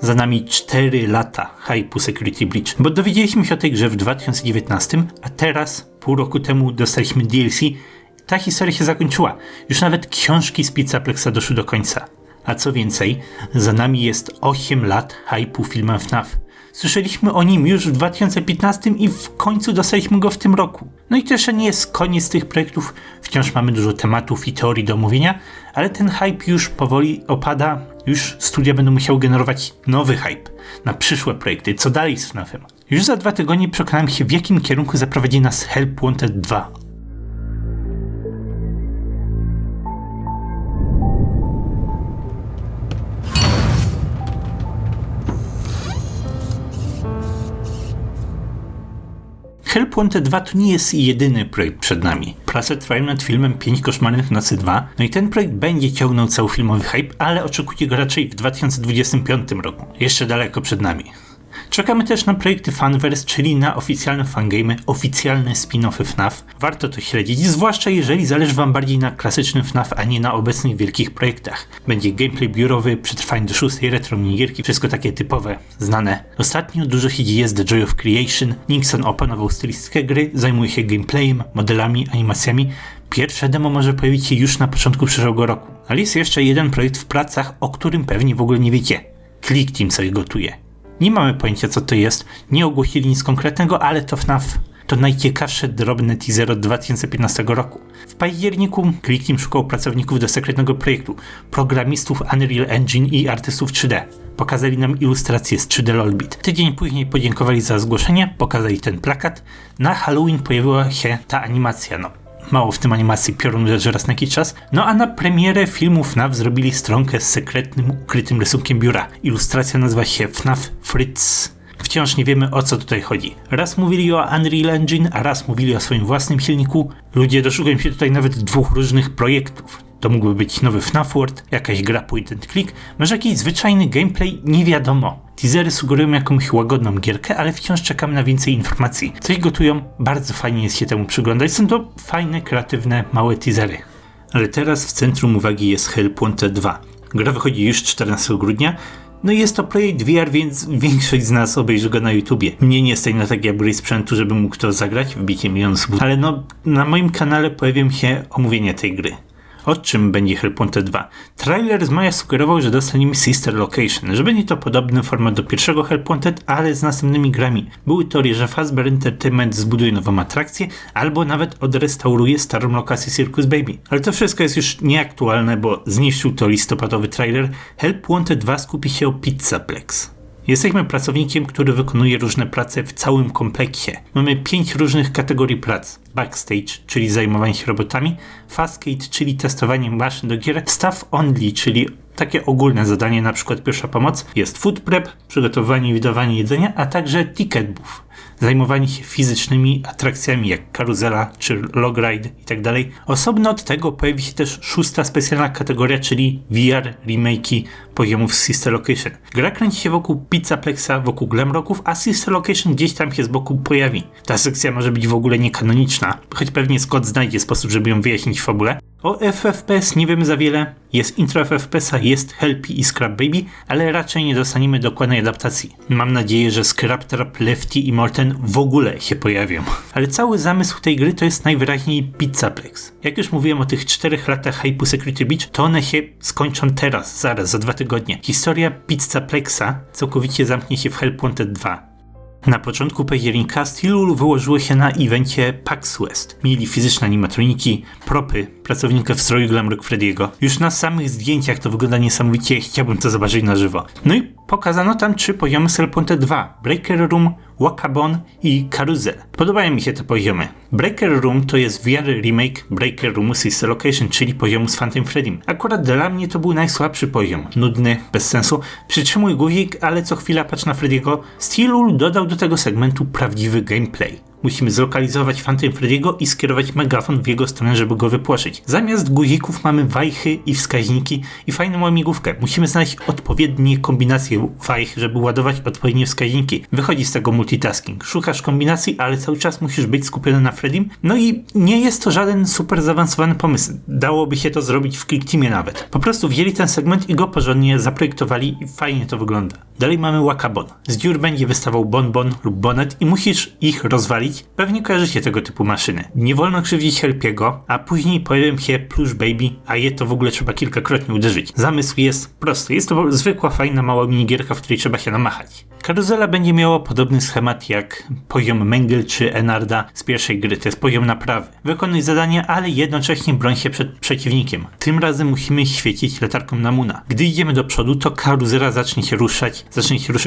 za nami 4 lata hype'u Security Breach, bo dowiedzieliśmy się o tej grze w 2019, a teraz, pół roku temu dostaliśmy DLC. Ta historia się zakończyła. Już nawet książki z Pizzaplexa doszły do końca. A co więcej, za nami jest 8 lat hype'u filmem FNAF. Słyszeliśmy o nim już w 2015 i w końcu dostaliśmy go w tym roku. No i to jeszcze nie jest koniec tych projektów, wciąż mamy dużo tematów i teorii do omówienia, ale ten hype już powoli opada, już studia będą musiały generować nowy hype na przyszłe projekty, co dalej z FNAF-em. Już za 2 tygodnie przekonałem się, w jakim kierunku zaprowadzi nas Help Wanted 2. Help Wanted 2 to nie jest jedyny projekt przed nami. Prace trwają nad filmem 5 koszmarnych nocy 2, no i ten projekt będzie ciągnął cały filmowy hype, ale oczekujcie go raczej w 2025 roku. Jeszcze daleko przed nami. Czekamy też na projekty Fanverse, czyli na oficjalne fangamy, oficjalne spin-offy FNAF. Warto to śledzić, zwłaszcza jeżeli zależy wam bardziej na klasycznym FNAF, a nie na obecnych wielkich projektach. Będzie gameplay biurowy, przetrwanie do 6 retro minigierki, wszystko takie typowe, znane. Ostatnio dużo się dzieje z The Joy of Creation. Nixon opanował stylistykę gry, zajmuje się gameplayem, modelami, animacjami. Pierwsze demo może pojawić się już na początku przyszłego roku. Ale jest jeszcze jeden projekt w pracach, o którym pewnie w ogóle nie wiecie. Click Team coś gotuje. Nie mamy pojęcia, co to jest, nie ogłosili nic konkretnego, ale to FNAF. To najciekawsze drobne teaser od 2015 roku. W październiku Click Team szukał pracowników do sekretnego projektu, programistów Unreal Engine i artystów 3D. Pokazali nam ilustracje z 3D Lolbit. Tydzień później podziękowali za zgłoszenie, pokazali ten plakat. Na Halloween pojawiła się ta animacja, mało w tym animacji, piorun leży raz na jakiś czas. No a na premierę filmu FNAF zrobili stronkę z sekretnym, ukrytym rysunkiem biura. Ilustracja nazywa się FNAF Fritz. Wciąż nie wiemy, o co tutaj chodzi. Raz mówili o Unreal Engine, a raz mówili o swoim własnym silniku. Ludzie doszukują się tutaj nawet 2 różnych projektów. To mógłby być nowy FNAF World, jakaś gra point and click, może jakiś zwyczajny gameplay, nie wiadomo. Teasery sugerują jakąś łagodną gierkę, ale wciąż czekamy na więcej informacji. Coś gotują, bardzo fajnie jest się temu przyglądać, są to fajne, kreatywne, małe teasery. Ale teraz w centrum uwagi jest Help Wanted 2. Gra wychodzi już 14 grudnia, no i jest to projekt VR, więc większość z nas obejrzy go na YouTubie. Mnie nie stać na taki upgrade sprzętu, żeby mógł to zagrać, wbicie milion subów, ale na moim kanale pojawią się omówienia tej gry. O czym będzie Help Wanted 2? Trailer z maja sugerował, że dostaniemy Sister Location, że będzie to podobny format do pierwszego Help Wanted, ale z następnymi grami. Były teorie, że Fazbear Entertainment zbuduje nową atrakcję, albo nawet odrestauruje starą lokację Circus Baby. Ale to wszystko jest już nieaktualne, bo zniszczył to listopadowy trailer. Help Wanted 2 skupi się o Pizzaplex. Jesteśmy pracownikiem, który wykonuje różne prace w całym kompleksie. Mamy 5 różnych kategorii prac. Backstage, czyli zajmowanie się robotami, Fastcade, czyli testowanie maszyn do gier, Staff Only, czyli takie ogólne zadanie, na przykład pierwsza pomoc, jest Food Prep, przygotowywanie i wydawanie jedzenia, a także Ticket Booth, zajmowanie się fizycznymi atrakcjami jak karuzela czy log ride itd. Osobno od tego pojawi się też 6. specjalna kategoria, czyli VR remake'i poziomów Sister Location. Gra kręci się wokół Pizzaplexa, wokół Glamrocków, a Sister Location gdzieś tam się z boku pojawi. Ta sekcja może być w ogóle niekanoniczna, choć pewnie Scott znajdzie sposób, żeby ją wyjaśnić w fabule. O FFPS nie wiemy za wiele, jest intro FFPS-a, jest Helpy i Scrap Baby, ale raczej nie dostaniemy dokładnej adaptacji. Mam nadzieję, że Scrap Trap, Lefty i Morten w ogóle się pojawią. Ale cały zamysł tej gry to jest najwyraźniej Pizzaplex. Jak już mówiłem o tych 4 latach hype'u Security Breach, to one się skończą teraz, zaraz, za 2 tygodnie. Historia Pizzaplexa całkowicie zamknie się w Help Wanted 2. Na początku października Steelwool wyłożyło się na evencie PAX West. Mieli fizyczne animatroniki, propy, pracownika w stroju Glamrock Freddy'ego. Już na samych zdjęciach to wygląda niesamowicie, chciałbym to zobaczyć na żywo. No i pokazano tam 3 poziomy z Help Wanted 2. Breaker Room, Wakabon i Carousel. Podobają mi się te poziomy. Breaker Room to jest VR remake Breaker Roomu Sister Location, czyli poziomu z Phantom Freddym. Akurat dla mnie to był najsłabszy poziom. Nudny, bez sensu. Przytrzymuj guzik, ale co chwila patrz na Freddy'ego. Steelwool dodał do tego segmentu prawdziwy gameplay. Musimy zlokalizować Phantom Freddego i skierować megafon w jego stronę, żeby go wypłoszyć. Zamiast guzików mamy wajchy i wskaźniki i fajną łamigłówkę. Musimy znaleźć odpowiednie kombinacje wajch, żeby ładować odpowiednie wskaźniki. Wychodzi z tego multitasking. Szukasz kombinacji, ale cały czas musisz być skupiony na Freddym. No i nie jest to żaden super zaawansowany pomysł. Dałoby się to zrobić w Click Teamie nawet. Po prostu wzięli ten segment i go porządnie zaprojektowali i fajnie to wygląda. Dalej mamy Wakabon. Z dziur będzie wystawał bonbon lub bonet i musisz ich rozwalić. Pewnie kojarzycie tego typu maszyny. Nie wolno krzywdzić Helpiego, a później pojawią się Plush Baby, a je to w ogóle trzeba kilkakrotnie uderzyć. Zamysł jest prosty. Jest to zwykła, fajna, mała minigierka, w której trzeba się namachać. Karuzela będzie miała podobny schemat jak poziom Mengel czy Enarda z pierwszej gry. To jest poziom naprawy. Wykonuj zadania, ale jednocześnie broń się przed przeciwnikiem. Tym razem musimy świecić latarką na Muna. Gdy idziemy do przodu, to karuzela zacznie się ruszać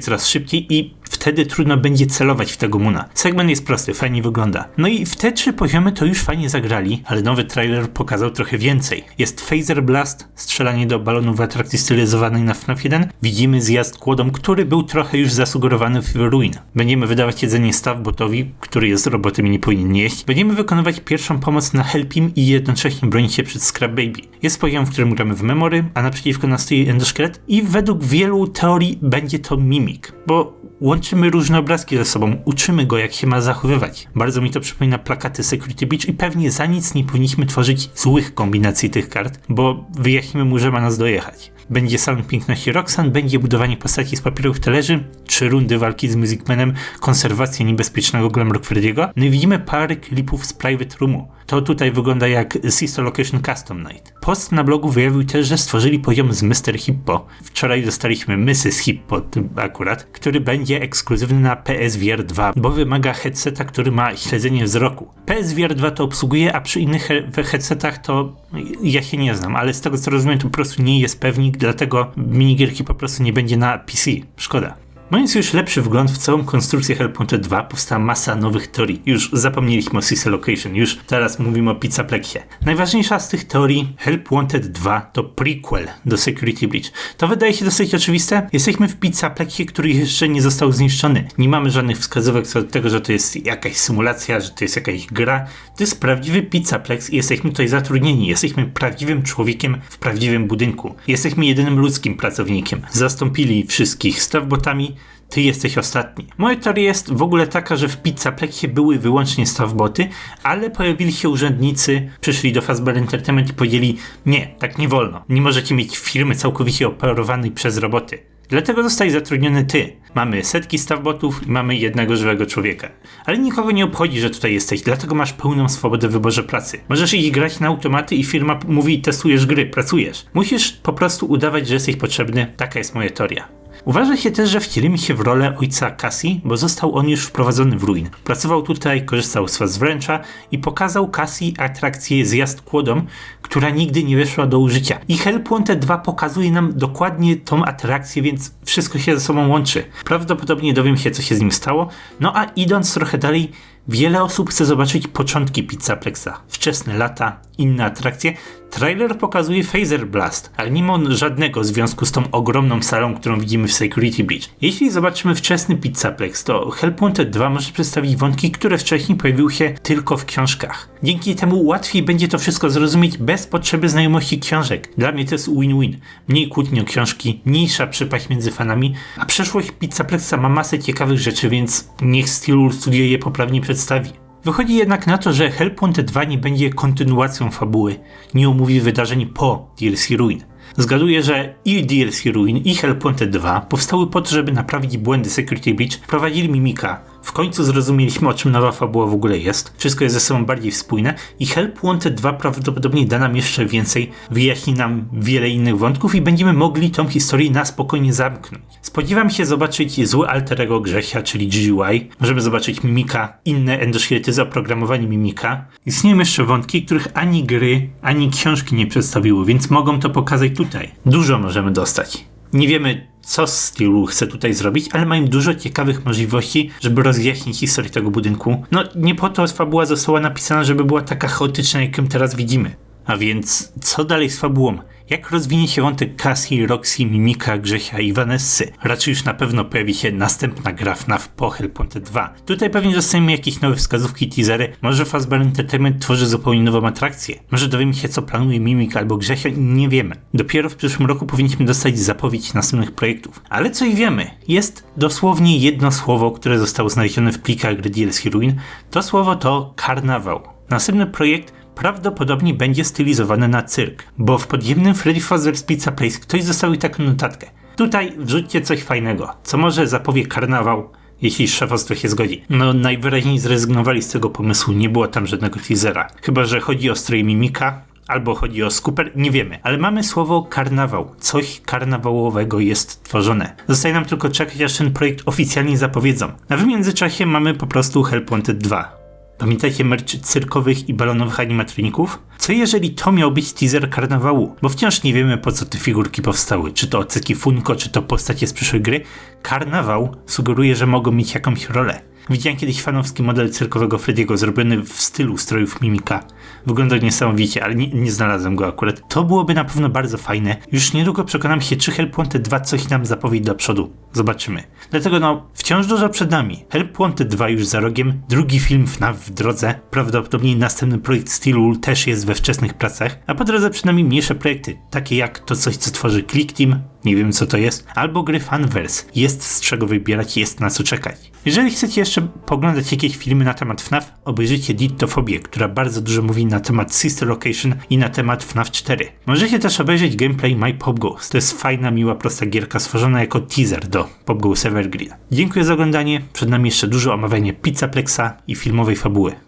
coraz szybciej i wtedy trudno będzie celować w tego Muna. Segment jest prosty, fajnie wygląda. No i w te 3 poziomy to już fajnie zagrali, ale nowy trailer pokazał trochę więcej. Jest Phaser Blast, strzelanie do balonów w atrakcji stylizowanej na FNAF 1. Widzimy zjazd kłodą, który był trochę już zasugerowany w Ruin. Będziemy wydawać jedzenie Staffbotowi, który jest robotem i nie powinien jeść. Będziemy wykonywać pierwszą pomoc na Helpim i jednocześnie bronić się przed Scrap Baby. Jest poziom, w którym gramy w Memory, a naprzeciwko nas stoi Endoszkielet i według wielu teorii będzie to Mimik, bo łączymy różne obrazki ze sobą, uczymy go, jak się ma zachowywać. Bardzo mi to przypomina plakaty Security Breach i pewnie za nic nie powinniśmy tworzyć złych kombinacji tych kart, bo wyjaśnimy mu, że ma nas dojechać. Będzie salon piękności Roxanne, będzie budowanie postaci z papierowych talerzy, 3 rundy walki z Music Manem, konserwacja niebezpiecznego Glamrock Freddy'ego. No i widzimy parę klipów z Private Roomu. To tutaj wygląda jak Sister Location Custom Night. Post na blogu wyjawił też, że stworzyli poziom z Mr. Hippo. Wczoraj dostaliśmy Mrs. Hippo akurat, który będzie ekskluzywny na PSVR 2, bo wymaga headseta, który ma śledzenie wzroku. PSVR 2 to obsługuje, a przy innych headsetach to ja się nie znam, ale z tego co rozumiem to po prostu nie jest pewnik, dlatego minigierki po prostu nie będzie na PC. Szkoda. Mając już lepszy wgląd w całą konstrukcję Help Wanted 2, powstała masa nowych teorii. Już zapomnieliśmy o Sister Location, już teraz mówimy o Pizzaplexie. Najważniejsza z tych teorii, Help Wanted 2 to prequel do Security Breach. To wydaje się dosyć oczywiste. Jesteśmy w Pizzaplexie, który jeszcze nie został zniszczony. Nie mamy żadnych wskazówek co do tego, że to jest jakaś symulacja, że to jest jakaś gra. To jest prawdziwy Pizzaplex i jesteśmy tutaj zatrudnieni. Jesteśmy prawdziwym człowiekiem w prawdziwym budynku. Jesteśmy jedynym ludzkim pracownikiem. Zastąpili wszystkich staffbotami. Ty jesteś ostatni. Moja teoria jest w ogóle taka, że w Pizzaplexie były wyłącznie staffboty, ale pojawili się urzędnicy, przyszli do Fazbear Entertainment i powiedzieli: nie, tak nie wolno. Nie możecie mieć firmy całkowicie operowanej przez roboty. Dlatego zostałeś zatrudniony ty. Mamy setki staffbotów i mamy jednego żywego człowieka. Ale nikogo nie obchodzi, że tutaj jesteś, dlatego masz pełną swobodę w wyborze pracy. Możesz iść grać na automaty i firma mówi: testujesz gry, pracujesz. Musisz po prostu udawać, że jesteś potrzebny. Taka jest moja teoria. Uważa się też, że wcielimy się w rolę ojca Cassie, bo został on już wprowadzony w Ruin. Pracował tutaj, korzystał z wręcza i pokazał Cassie atrakcję Zjazd kłodą, która nigdy nie weszła do użycia. I Help Wanted 2 pokazuje nam dokładnie tą atrakcję, więc wszystko się ze sobą łączy. Prawdopodobnie dowiem się, co się z nim stało. No a idąc trochę dalej, wiele osób chce zobaczyć początki Pizzaplexa. Wczesne lata, inne atrakcje. Trailer pokazuje Phaser Blast, ale nie ma on żadnego związku z tą ogromną salą, którą widzimy w Security Breach. Jeśli zobaczymy wczesny Pizzaplex, to Help Wanted 2 może przedstawić wątki, które wcześniej pojawiły się tylko w książkach. Dzięki temu łatwiej będzie to wszystko zrozumieć bez potrzeby znajomości książek. Dla mnie to jest win-win. Mniej kłótni o książki, mniejsza przepaść między fanami, a przeszłość Pizzaplexa ma masę ciekawych rzeczy, więc niech Steelwood Studio je poprawnie przedstawi. Wychodzi jednak na to, że Help Wanted 2 nie będzie kontynuacją fabuły, nie omówi wydarzeń po DLC Ruin. Zgaduję, że i DLC Ruin i Help Wanted 2 powstały po to, żeby naprawić błędy Security Breach, wprowadzili Mimika. W końcu zrozumieliśmy, o czym nowa fabuła w ogóle jest. Wszystko jest ze sobą bardziej spójne i Help Wanted 2 prawdopodobnie da nam jeszcze więcej, wyjaśni nam wiele innych wątków i będziemy mogli tą historię na spokojnie zamknąć. Spodziewam się zobaczyć zły alter ego Grzesia, czyli GGY. Możemy zobaczyć Mimika, inne endoszkielety z oprogramowaniem Mimika. Istnieją jeszcze wątki, których ani gry, ani książki nie przedstawiły, więc mogą to pokazać tutaj. Dużo możemy dostać. Nie wiemy, co Steelwood chce tutaj zrobić, ale mają dużo ciekawych możliwości, żeby rozjaśnić historię tego budynku. No, nie po to fabuła została napisana, żeby była taka chaotyczna, jak ją teraz widzimy. A więc, co dalej z fabułą? Jak rozwinie się wątek Cassie, Roxy, Mimika, Grzesia i Vanessy? Raczej już na pewno pojawi się następna gra FNAF po Help Wanted 2. Tutaj pewnie dostaniemy jakieś nowe wskazówki i teasery. Może Fazbear Entertainment tworzy zupełnie nową atrakcję. Może dowiemy się, co planuje Mimika albo Grzesio, nie wiemy. Dopiero w przyszłym roku powinniśmy dostać zapowiedź następnych projektów. Ale coś wiemy. Jest dosłownie jedno słowo, które zostało znalezione w plikach gry DLC Ruin. To słowo to karnawał. Następny projekt prawdopodobnie będzie stylizowany na cyrk, bo w podziemnym Freddy Fazbear's Pizza Place ktoś zostawił taką notatkę. Tutaj wrzućcie coś fajnego, co może zapowie karnawał, jeśli szefostwo się zgodzi. No najwyraźniej zrezygnowali z tego pomysłu, nie było tam żadnego teasera. Chyba że chodzi o strój Mimika, albo chodzi o Scooper, nie wiemy. Ale mamy słowo karnawał. Coś karnawałowego jest tworzone. Zostaje nam tylko czekać, aż ten projekt oficjalnie zapowiedzą. A w międzyczasie mamy po prostu Help Wanted 2. Pamiętajcie merch cyrkowych i balonowych animatroników? Co jeżeli to miał być teaser karnawału? Bo wciąż nie wiemy, po co te figurki powstały. Czy to Ocyki Funko, czy to postacie z przyszłej gry. Karnawał sugeruje, że mogą mieć jakąś rolę. Widziałem kiedyś fanowski model cyrkowego Freddy'ego zrobiony w stylu strojów Mimika. Wygląda niesamowicie, ale nie znalazłem go akurat. To byłoby na pewno bardzo fajne. Już niedługo przekonam się, czy Help Wanted 2 coś nam zapowie do przodu. Zobaczymy. Dlatego wciąż dużo przed nami. Help Wanted 2 już za rogiem, drugi film FNAF w drodze, prawdopodobnie następny projekt Steel Wool też jest we wczesnych pracach, a po drodze przed nami mniejsze projekty, takie jak to coś, co tworzy Click Team, nie wiem co to jest, albo gry Fanverse. Jest z czego wybierać, jest na co czekać. Jeżeli chcecie jeszcze poglądać jakieś filmy na temat FNAF, obejrzyjcie Dittofobię, która bardzo dużo mówi na temat Sister Location i na temat FNAF 4. Możecie też obejrzeć gameplay My Pop Goes. To jest fajna, miła, prosta gierka stworzona jako teaser do Pop Goes Evergreen. Dziękuję za oglądanie, przed nami jeszcze dużo omawiania Pizzaplexa i filmowej fabuły.